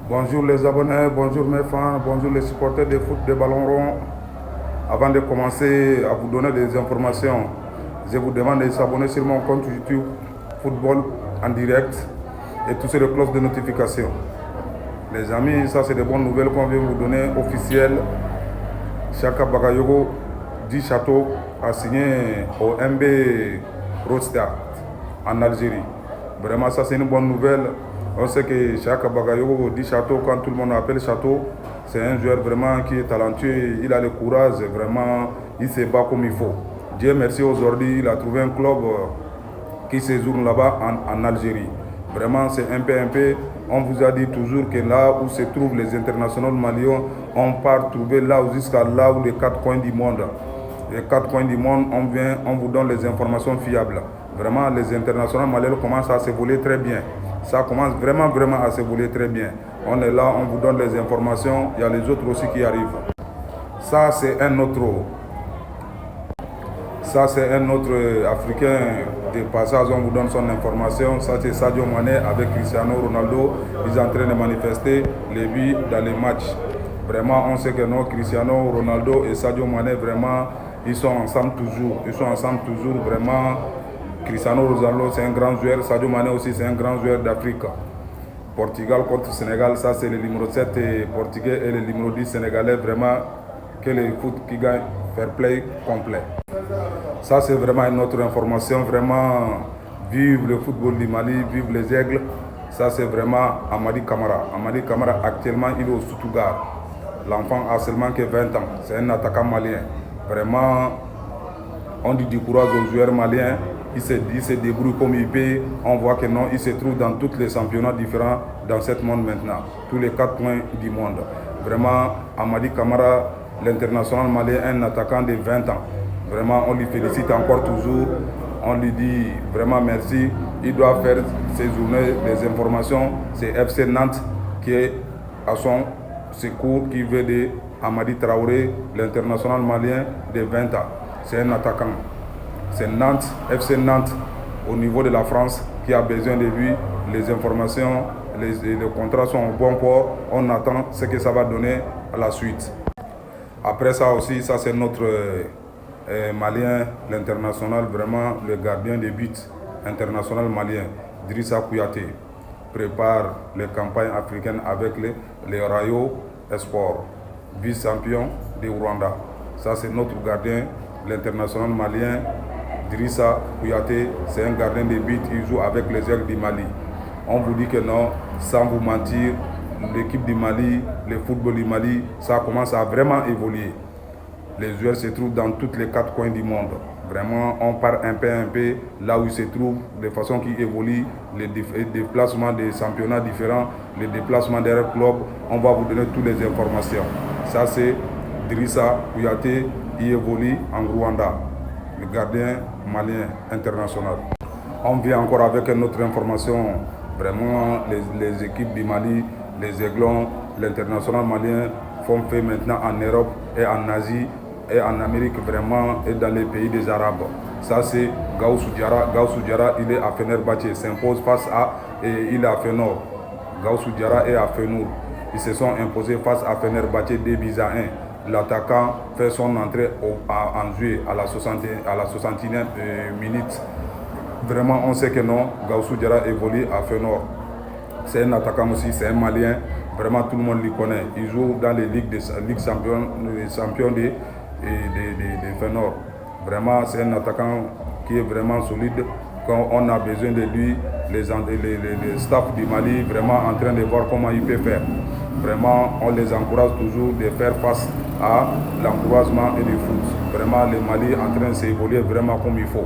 Bonjour les abonnés, bonjour mes fans, bonjour les supporters de foot de ballon rond. Avant de commencer à vous donner des informations, je vous demande de s'abonner sur mon compte YouTube Football en direct et tous les cloches de notification. Les amis, ça c'est des bonnes nouvelles qu'on vient vous donner officielles. Chaka Bagayogo du Château a signé au MB Roadstart en Algérie. Vraiment, ça c'est une bonne nouvelle. On sait que Chaka Bagayogo dit Château, quand tout le monde appelle Château, c'est un joueur vraiment qui est talentueux, il a le courage, vraiment, il se bat comme il faut. Dieu merci, aujourd'hui, il a trouvé un club qui séjourne là-bas en Algérie. Vraiment, c'est un peu. On vous a dit toujours que là où se trouvent les internationaux maliens, on part trouver là jusqu'à là où les quatre coins du monde. Les quatre coins du monde, on vous donne les informations fiables. Vraiment, les internationaux maliens commencent à se voler très bien. Ça commence vraiment à se voler très bien. On est là, on vous donne les informations. Il y a les autres aussi qui arrivent. Ça, c'est un autre Africain de passage, on vous donne son information. Ça, c'est Sadio Mané avec Cristiano Ronaldo. Ils sont en train de manifester les buts dans les matchs. Vraiment, on sait que non, Cristiano Ronaldo et Sadio Mané, vraiment, ils sont ensemble toujours. Vraiment, Cristiano Ronaldo, c'est un grand joueur. Sadio Mané aussi, c'est un grand joueur d'Afrique. Portugal contre Sénégal, ça, c'est le numéro 7 portugais et le numéro 10 sénégalais. Vraiment, que le foot qui gagne, fair play complet. Ça, c'est vraiment une autre information. Vraiment, vive le football du Mali, vive les aigles. Ça, c'est vraiment Amadi Camara. Amadi Camara, actuellement, il est au Stuttgart. L'enfant a seulement que 20 ans. C'est un attaquant malien. Vraiment, on dit du courage aux joueurs maliens. Il se débrouille comme il peut. On voit que non, il se trouve dans tous les championnats différents dans ce monde maintenant. Tous les 4 coins du monde. Vraiment, Amadi Camara, l'international malien, un attaquant de 20 ans. Vraiment, on lui félicite encore toujours. On lui dit vraiment merci. Il doit faire ses journées, des informations. C'est FC Nantes qui est à son secours, qui veut de Amadi Traoré, l'international malien de 20 ans. C'est un attaquant. C'est Nantes, FC Nantes, au niveau de la France, qui a besoin de lui. Les informations, les contrats sont au bon port. On attend ce que ça va donner à la suite. Après ça aussi, ça c'est notre malien, l'international, vraiment le gardien de but international malien, Drissa Kouyaté, prépare les campagnes africaines avec les Rayo Sport, vice-champion de Rwanda. Ça c'est notre gardien, l'international malien, Drissa Kouyaté, c'est un gardien de but, il joue avec les aigles du Mali. On vous dit que non, sans vous mentir, l'équipe du Mali, le football du Mali, ça commence à vraiment évoluer. Les joueurs se trouvent dans tous les 4 coins du monde. Vraiment, on part un peu là où ils se trouvent, de façon qui évolue, les déplacements des championnats différents, les déplacements des clubs. On va vous donner toutes les informations. Ça, c'est Drissa Kouyaté, il évolue en Rwanda, le gardien malien international. On vient encore avec une autre information. Vraiment, les équipes du Mali, les Aiglons, l'international malien font fait maintenant en Europe et en Asie et en Amérique vraiment et dans les pays des Arabes. Ça c'est Gaussou Diarra. Gaussou Diarra, il est à Fenerbahçe, s'impose face à et il est à Feyenoord. Gaussou Diarra est à Feyenoord. Ils se sont imposés face à Fenerbahçe 2-1. L'attaquant fait son entrée en jeu à la 61e minute. Vraiment, on sait que non, Gaussou Diarra évolue à Feyenoord. C'est un attaquant aussi, c'est un Malien. Vraiment, tout le monde le connaît. Il joue dans les ligues champions de Feyenoord. Vraiment, c'est un attaquant qui est vraiment solide. Quand on a besoin de lui, les staff du Mali, vraiment en train de voir comment il peut faire. Vraiment, on les encourage toujours de faire face à l'encouragement et du foot. Vraiment, le Mali est en train de s'évoluer vraiment comme il faut.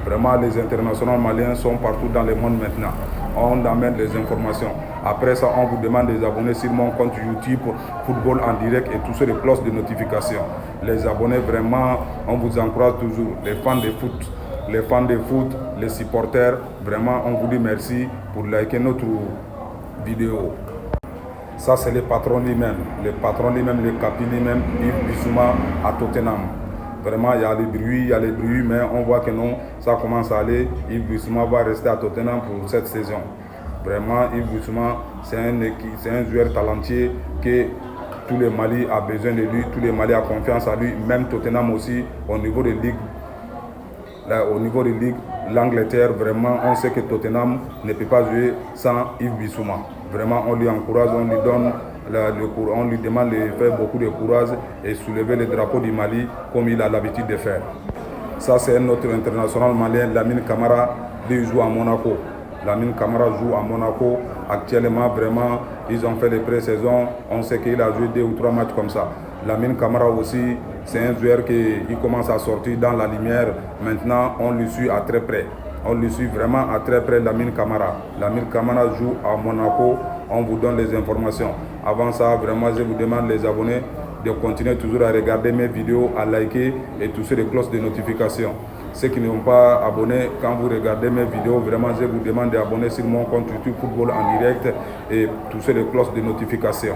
Vraiment, les internationaux maliens sont partout dans le monde maintenant. On amène les informations. Après ça, on vous demande de vous abonner sur mon compte YouTube, Football en direct et tous les cloches de notification. Les abonnés, vraiment, on vous encourage toujours. Les fans de foot, les supporters, vraiment, on vous dit merci pour liker notre vidéo. Ça, c'est le patron lui-même. Le capi lui-même, Yves Bissouma à Tottenham. Vraiment, il y a les bruits, mais on voit que non, ça commence à aller. Yves Bissouma va rester à Tottenham pour cette saison. Vraiment, Yves Bissouma, c'est un joueur talentueux que tout le Mali a besoin de lui, tout le Mali a confiance en lui, même Tottenham aussi, au niveau de Ligue. Au niveau de Ligue, l'Angleterre, vraiment, on sait que Tottenham ne peut pas jouer sans Yves Bissouma. Vraiment, on lui encourage, on lui donne on lui demande de faire beaucoup de courage et soulever le drapeau du Mali comme il a l'habitude de faire. Ça, c'est un autre international malien, Lamine Camara, lui joue à Monaco. Lamine Camara joue à Monaco. Actuellement, vraiment, ils ont fait les pré-saisons. On sait qu'il a joué 2 ou 3 matchs comme ça. Lamine Camara aussi, c'est un joueur qui commence à sortir dans la lumière. Maintenant, on le suit à très près. On le suit vraiment à très près, Lamine Camara. Lamine Camara joue à Monaco. On vous donne les informations. Avant ça, vraiment, je vous demande les abonnés de continuer toujours à regarder mes vidéos, à liker et toucher les cloches de notification. Ceux qui ne sont pas abonnés, quand vous regardez mes vidéos, vraiment, je vous demande d'abonner sur mon compte YouTube Football en direct et toucher les cloches de notification.